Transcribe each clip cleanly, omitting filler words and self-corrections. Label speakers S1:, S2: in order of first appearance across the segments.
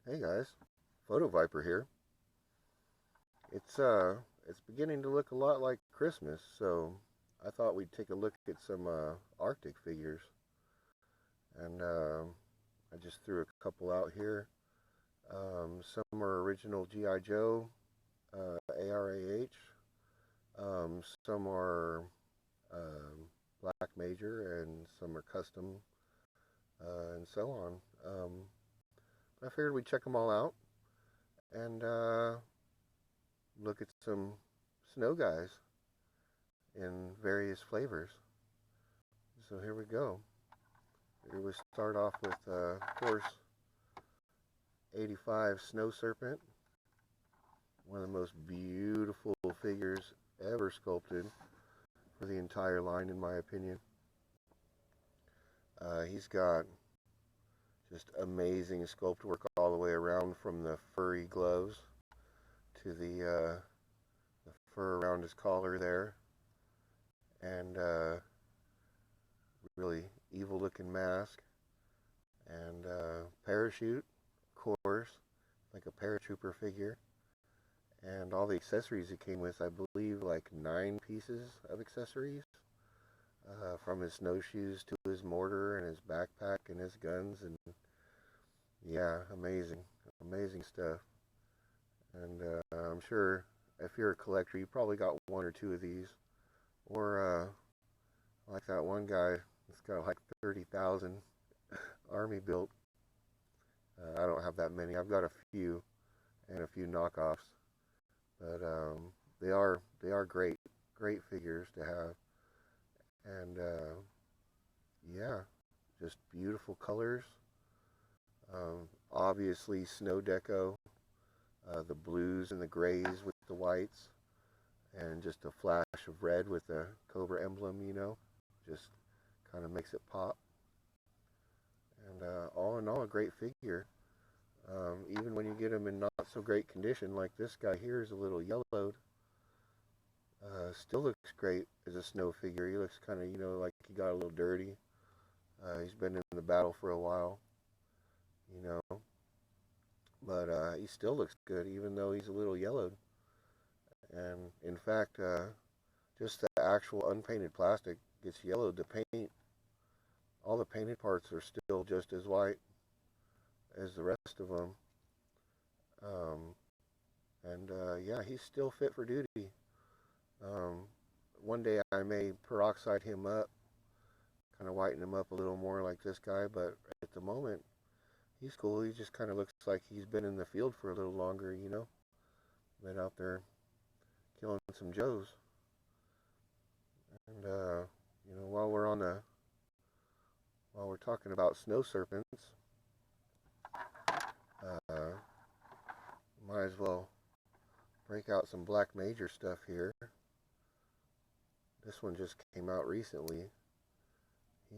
S1: Hey guys, Photo Viper here. It's beginning to look a lot like Christmas, so I thought we'd take a look at some Arctic figures, and I just threw a couple out here. Some are original GI Joe, ARAH. Some are Black Major, and some are custom, and so on. I figured we'd check them all out and look at some snow guys in various flavors. So here we go. Here we start off with, of course, 85 Snow Serpent. One of the most beautiful figures ever sculpted for the entire line, in my opinion. He's got just amazing sculpt work all the way around, from the furry gloves to the fur around his collar there, and really evil looking mask, and parachute, of course, like a paratrooper figure, and all the accessories it came with. I believe like 9 pieces of accessories, from his snowshoes to his mortar and his backpack and his guns, and yeah, amazing stuff. And I'm sure if you're a collector, you probably got 1 or 2 of these, or like that one guy that's got like 30,000 army built. I don't have that many. I've got a few and a few knockoffs, but they are great figures to have, and yeah, just beautiful colors. Obviously snow deco, the blues and the grays with the whites, and just a flash of red with the COBRA emblem, just kind of makes it pop. And all in all, a great figure. Even when you get him in not so great condition, like this guy here is a little yellowed, still looks great as a snow figure. He looks kind of, like he got a little dirty. He's been in the battle for a while, you know, but he still looks good, even though he's a little yellowed. And in fact, just the actual unpainted plastic gets yellowed. The paint, all the painted parts are still just as white as the rest of them. Um, and yeah, he's still fit for duty. One day I may peroxide him up, kind of whiten him up a little more like this guy, but at the moment, he's cool. He just kind of looks like he's been in the field for a little longer, been out there killing some Joes. And while we're talking about snow serpents, might as well break out some Black Major stuff here. This one just came out recently.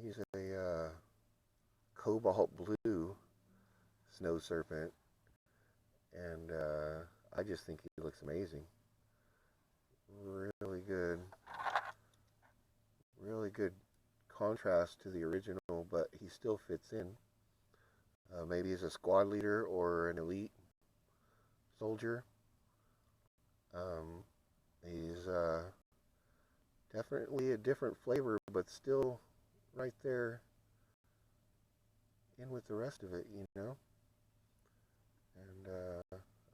S1: He's a cobalt blue snow serpent, and I just think he looks amazing. Really good contrast to the original, but he still fits in. Maybe as a squad leader or an elite soldier. He's definitely a different flavor, but still right there in with the rest of it. And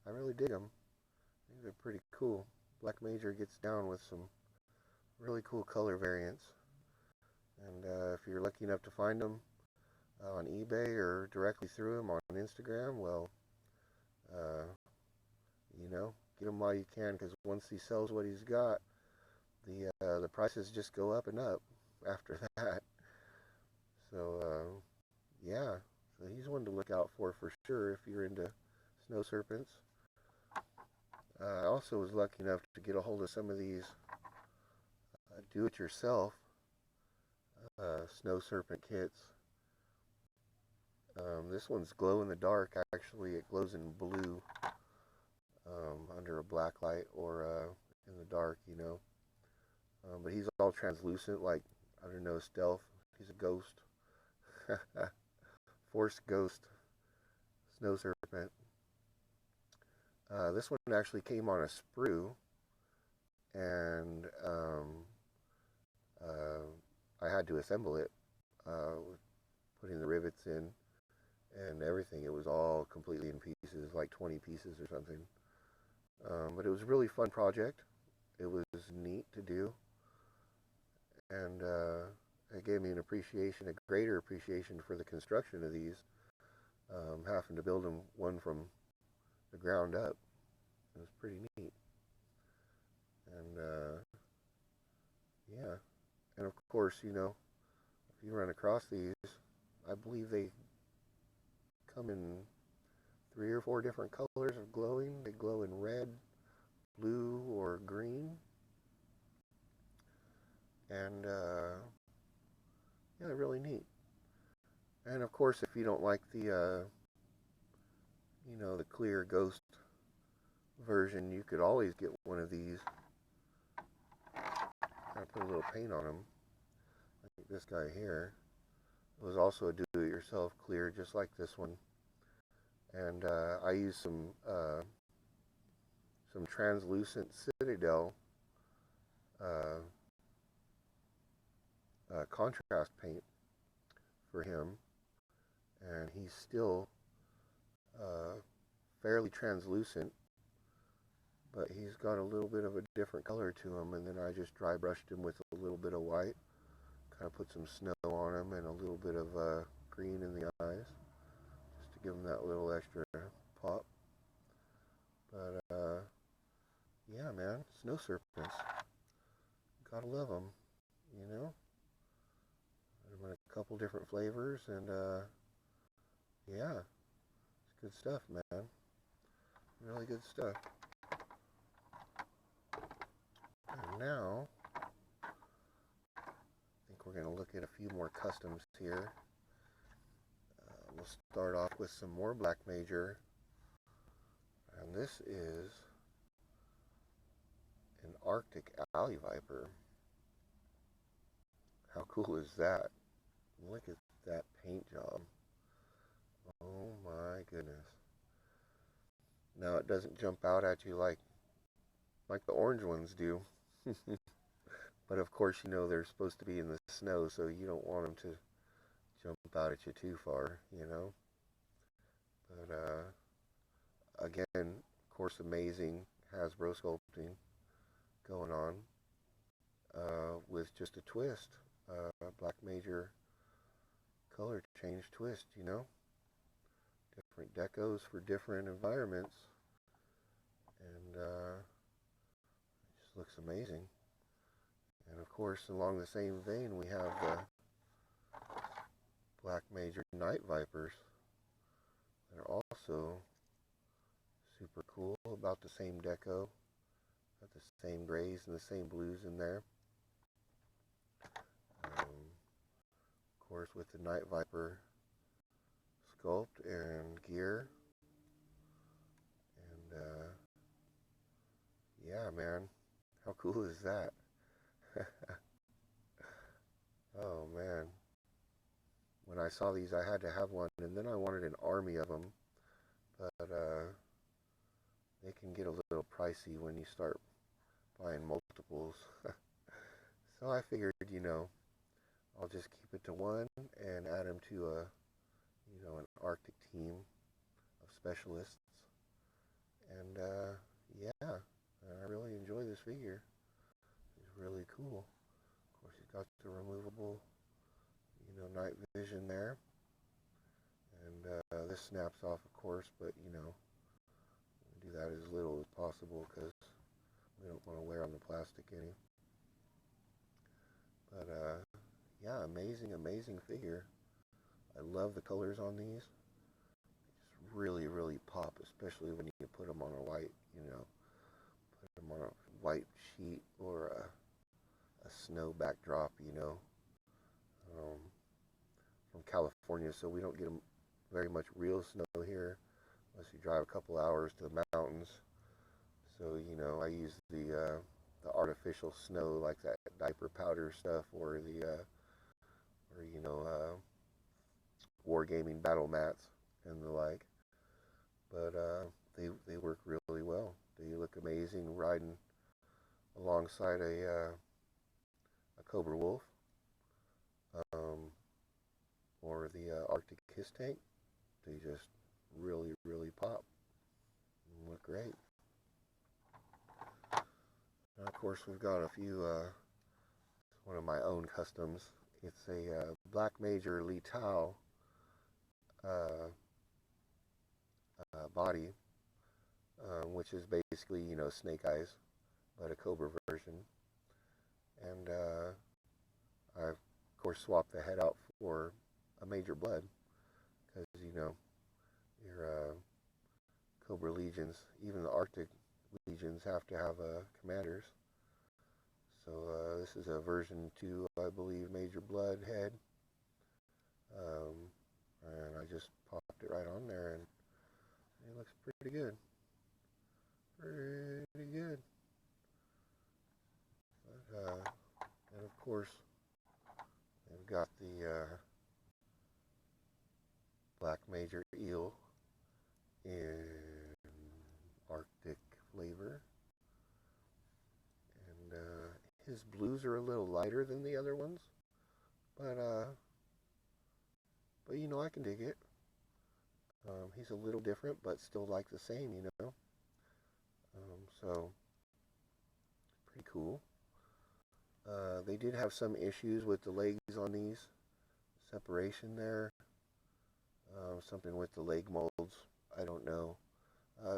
S1: I really dig them. I think they're pretty cool. Black Major gets down with some really cool color variants. And if you're lucky enough to find them on eBay or directly through him on Instagram, well, get him while you can, because once he sells what he's got, the prices just go up and up after that. So yeah, so he's one to look out for sure if you're into snow serpents. I also was lucky enough to get a hold of some of these do-it-yourself snow serpent kits. This one's glow in the dark. Actually, it glows in blue under a black light, or in the dark, but he's all translucent, like, I don't know, stealth. He's a ghost. Force ghost snow serpent. This one actually came on a sprue, and uh, I had to assemble it, putting the rivets in and everything. It was all completely in pieces, like 20 pieces or something. But it was a really fun project. It was neat to do, and it gave me an appreciation, a greater appreciation for the construction of these, having to build them one from the ground up. It was pretty neat, and yeah, and of course, you know, if you run across these, I believe they come in 3 or 4 different colors of glowing. They glow in red, blue, or green, and yeah, they're really neat. And of course, if you don't like the you know, the clear ghost version, you could always get one of these. I put a little paint on them. I think this guy here was also a do-it-yourself clear, just like this one. And I used some translucent Citadel contrast paint for him, and he's still fairly translucent, but he's got a little bit of a different color to him. And then I just dry brushed him with a little bit of white, kind of put some snow on him and a little bit of green in the eyes, just to give him that little extra pop. But yeah, man, snow serpents, gotta love them, you know. I'm in a couple different flavors, and yeah, it's good stuff, man. Really good stuff. And now, I think we're going to look at a few more customs here. We'll start off with some more Black Major. And this is an Arctic Alley Viper. How cool is that? Look at that paint job. Oh my goodness. Now it doesn't jump out at you like the orange ones do. But of course, you know, they're supposed to be in the snow, so you don't want them to jump out at you too far, you know. But again, of course, amazing Hasbro sculpting going on, with just a twist, Black Major color change twist, you know. Different decos for different environments, and it just looks amazing. And of course, along the same vein, we have the Black Major Night Vipers that are also super cool, about the same deco, got the same grays and the same blues in there. Of course, with the Night Viper sculpt and gear, and yeah, man, how cool is that? Oh man, when I saw these, I had to have one, and then I wanted an army of them, but they can get a little pricey when you start buying multiples. So I figured, you know, I'll just keep it to one and add them to a, you know, an Arctic team of specialists. And yeah, I really enjoy this figure. It's really cool. Of course, he's got the removable, you know, night vision there. And this snaps off, of course, but, you know, we do that as little as possible because we don't want to wear on the plastic any. But yeah, amazing, amazing figure. I love the colors on these. Just really, really pop, especially when you put them on a white, you know, put them on a white sheet or a snow backdrop, you know. From California, so we don't get very much real snow here unless you drive a couple hours to the mountains. So, you know, I use the artificial snow, like that diaper powder stuff, or the or you know, wargaming battle mats and the like. But they work really well. They look amazing riding alongside a Cobra Wolf, um, or the Arctic Kiss Tank. They just really pop and look great. And of course, we've got a few, one of my own customs. It's a Black Major Lethal uh, body, which is basically, Snake Eyes, but a Cobra version. And I've, of course, swapped the head out for a Major Blood, because, your Cobra Legions, even the Arctic Legions, have to have commanders. So this is a version 2, I believe, Major Blood head. And I just popped it right on there, and it looks pretty good. Pretty good. But, and of course, they've got the Black Major Eel in Arctic flavor. And his blues are a little lighter than the other ones. But I can dig it. He's a little different, but still like the same, So, pretty cool. They did have some issues with the legs on these. Separation there. Something with the leg molds. I don't know.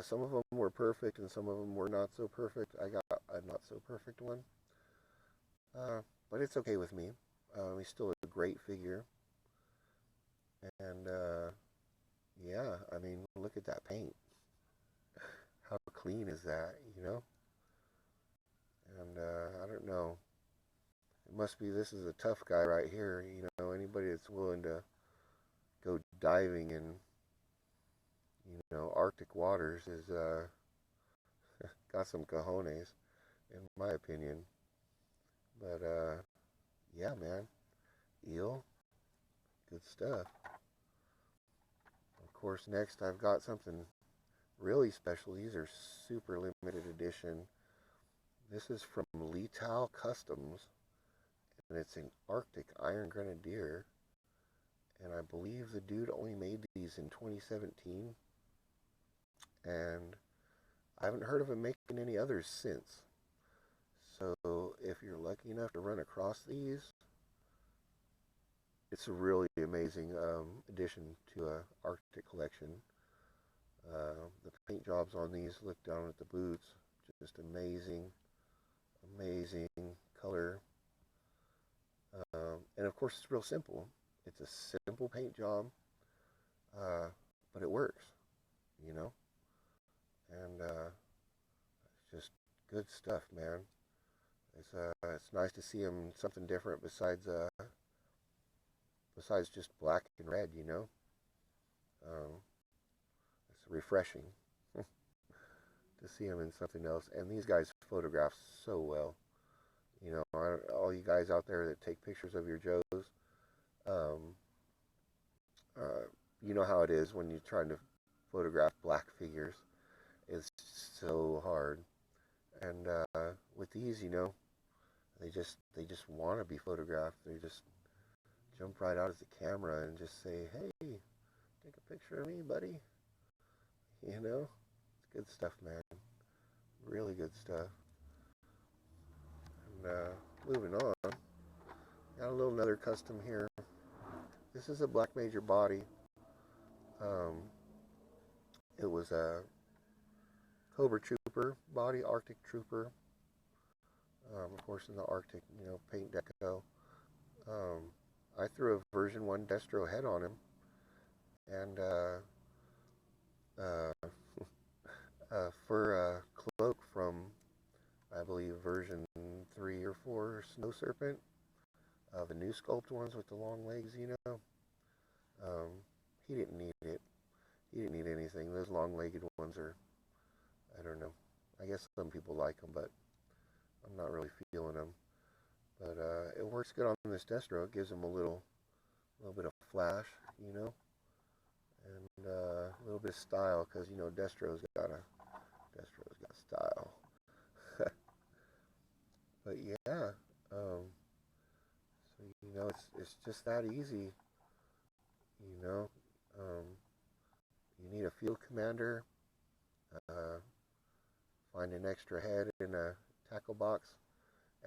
S1: Some of them were perfect and some of them were not so perfect. I got a not so perfect one. But it's okay with me. He's still a great figure. And, yeah, I mean, look at that paint. How clean is that, And, I don't know. It must be this is a tough guy right here, anybody that's willing to go diving in, Arctic waters is, got some cojones, in my opinion. But, yeah, man. Eel. Good stuff. Of course, next I've got something really special. These are super limited edition. This is from Lethal Customs, and it's an Arctic Iron Grenadier. And I believe the dude only made these in 2017. And I haven't heard of him making any others since. So if you're lucky enough to run across these, it's a really amazing addition to a Arctic collection. The paint jobs on these, look down at the boots, just amazing color. And of course, it's real simple. It's a simple paint job, but it works, And it's just good stuff, man. It's nice to see him something different besides just black and red, It's refreshing to see him in something else. And these guys photograph so well. All you guys out there that take pictures of your Joes, you know how it is when you're trying to photograph black figures. It's so hard. And with these, they just want to be photographed. They just jump right out of the camera and just say, "Hey, take a picture of me, buddy." It's good stuff, man. Really good stuff. And moving on, got a little another custom here. This is a Black Major body. It was a Cobra Trooper body, Arctic Trooper. Of course, in the Arctic, paint deco. I threw a version 1 Destro head on him, and for a cloak from, I believe, version 3 or 4 Snow Serpent, the new sculpt ones with the long legs, he didn't need it. He didn't need anything. Those long-legged ones are, I don't know. I guess some people like them, but I'm not really feeling them. But it works good on this Destro. It gives them a little bit of flash, and a little bit of style, because you know Destro's got style. But yeah, so you know it's just that easy. You know, um, you need a field commander. Uh, find an extra head in a tackle box,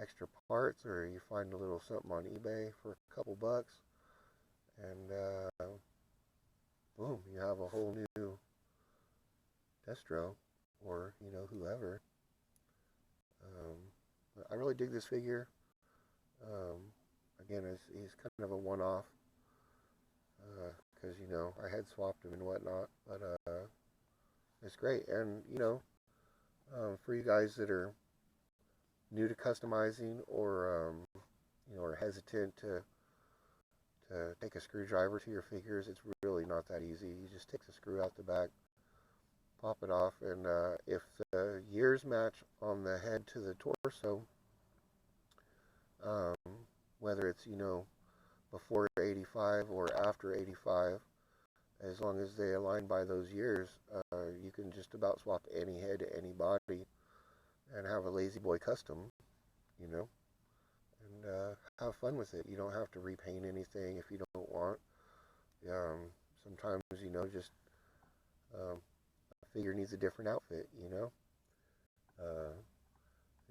S1: extra parts, or you find a little something on eBay for a couple bucks, and boom, you have a whole new Destro, or you know whoever. I really dig this figure. Um, Again, he's kind of a one-off, because you know I had swapped him and whatnot, but it's great. And you know, for you guys that are new to customizing, or you know, are hesitant to take a screwdriver to your figures, it's really not that easy. You just take the screw out the back, pop it off, and if the years match on the head to the torso, um, whether it's, you know, before 85 or after 85, as long as they align by those years, you can just about swap any head to any body and have a Lazy Boy custom, you know, and have fun with it. You don't have to repaint anything if you don't want. Sometimes, you know, just a figure needs a different outfit, you know. Uh,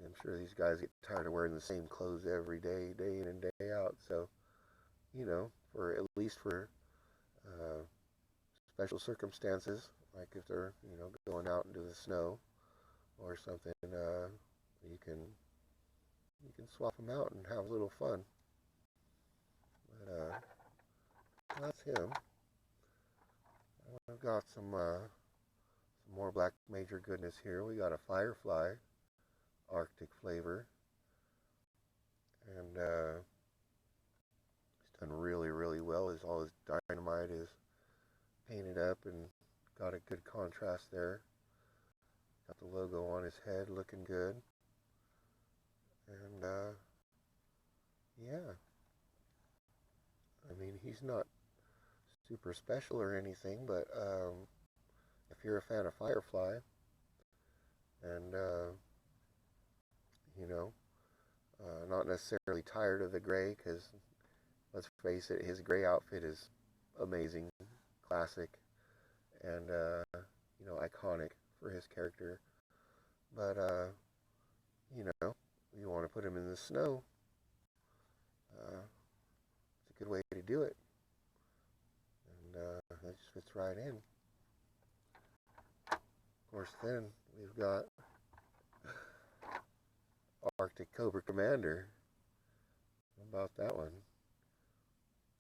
S1: I'm sure these guys get tired of wearing the same clothes every day, day in and day out. So, you know, for at least for uh, special circumstances, like if they're, you know, going out into the snow or something, you can swap them out and have a little fun. But that's him. I've got some more Black Major goodness here. We got a Firefly Arctic flavor, and he's done really, really well. All his dynamite is painted up and got a good contrast there. Got the logo on his head, looking good. And yeah, I mean, he's not super special or anything, but if you're a fan of Firefly, and you know, not necessarily tired of the gray, because let's face it, his gray outfit is amazing, classic, and you know, iconic for his character. But you know, you want to put him in the snow, it's a good way to do it, and that just fits right in. Of course, then we've got Arctic Cobra Commander. How about that one?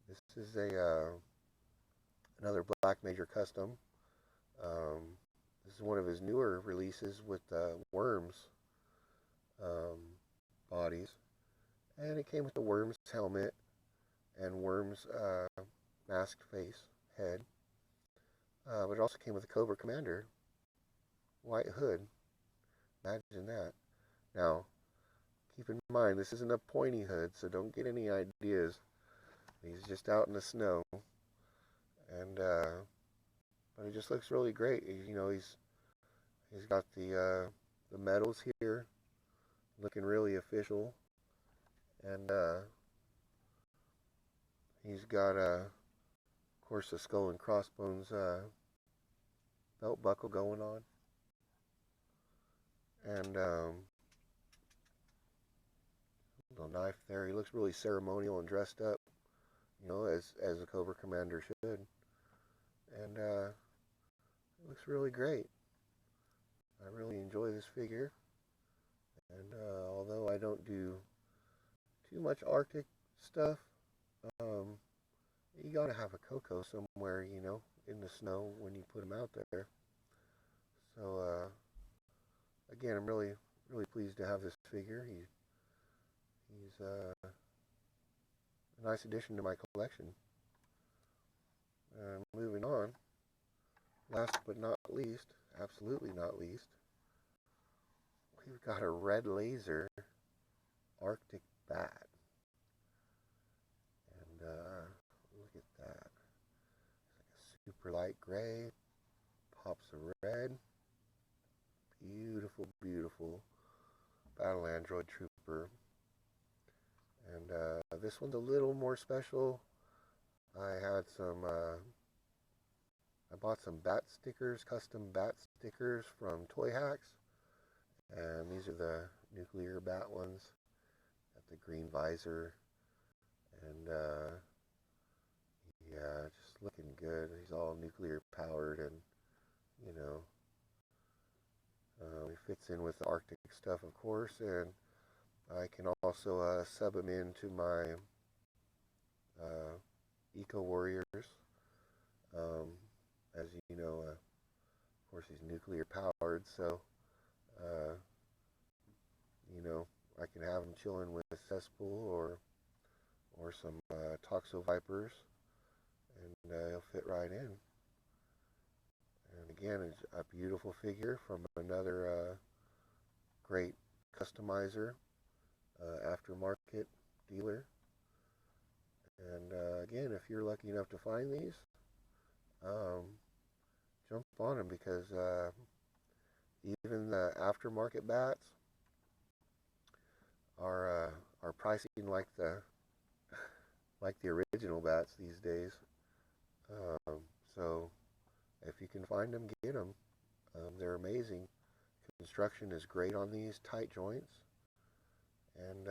S1: This is a another Black Major custom. This is one of his newer releases with Worms bodies, and it came with the Worms helmet and Worms masked face head. But it also came with the Cobra Commander white hood. Imagine that. Now, keep in mind, this isn't a pointy hood, so don't get any ideas. He's just out in the snow, and but it just looks really great. You know, he's got the medals here, looking really official, and he's got of course, the skull and crossbones belt buckle going on, and little knife there. He looks really ceremonial and dressed up, you know, as a Cobra Commander should, and it looks really great. I really enjoy this figure, and although I don't do too much Arctic stuff, you gotta have a Coco somewhere, you know, in the snow when you put them out there. So again, I'm really pleased to have this figure. He's a nice addition to my collection. Moving on, last but not least, absolutely not least, we've got a red laser Arctic bat. And look at that. It's like a super light gray. pops of red. Beautiful, beautiful battle android trooper. And this one's a little more special. I bought some bat stickers, custom bat stickers from Toy Hacks. And these are the nuclear bat ones. Got the green visor. And yeah, just looking good. He's all nuclear powered, and you know, he fits in with the Arctic stuff, of course. And I can also sub him into my Eco Warriors. As you know, of course, he's nuclear powered, so you know, I can have him chilling with a cesspool or some Toxo Vipers, and he'll fit right in. And again, it's a beautiful figure from another great customizer, aftermarket dealer. And again, if you're lucky enough to find these, jump on them, because even the aftermarket bats are pricing like the original bats these days. So if you can find them, get them. They're amazing. Construction is great on these, tight joints, and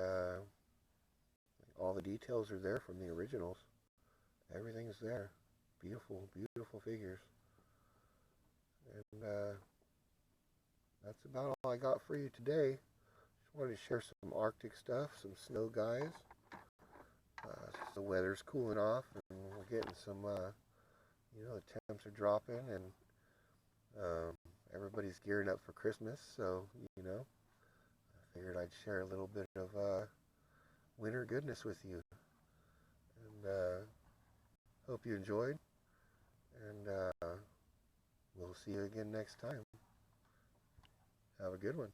S1: all the details are there from the originals. Everything's there. Beautiful, beautiful figures. And that's about all I got for you today. Just wanted to share some Arctic stuff, some snow guys. The weather's cooling off, and we're getting some, you know, the temps are dropping, and everybody's gearing up for Christmas. So, you know, I figured I'd share a little bit of winter goodness with you. And hope you enjoyed. And we'll see you again next time. Have a good one.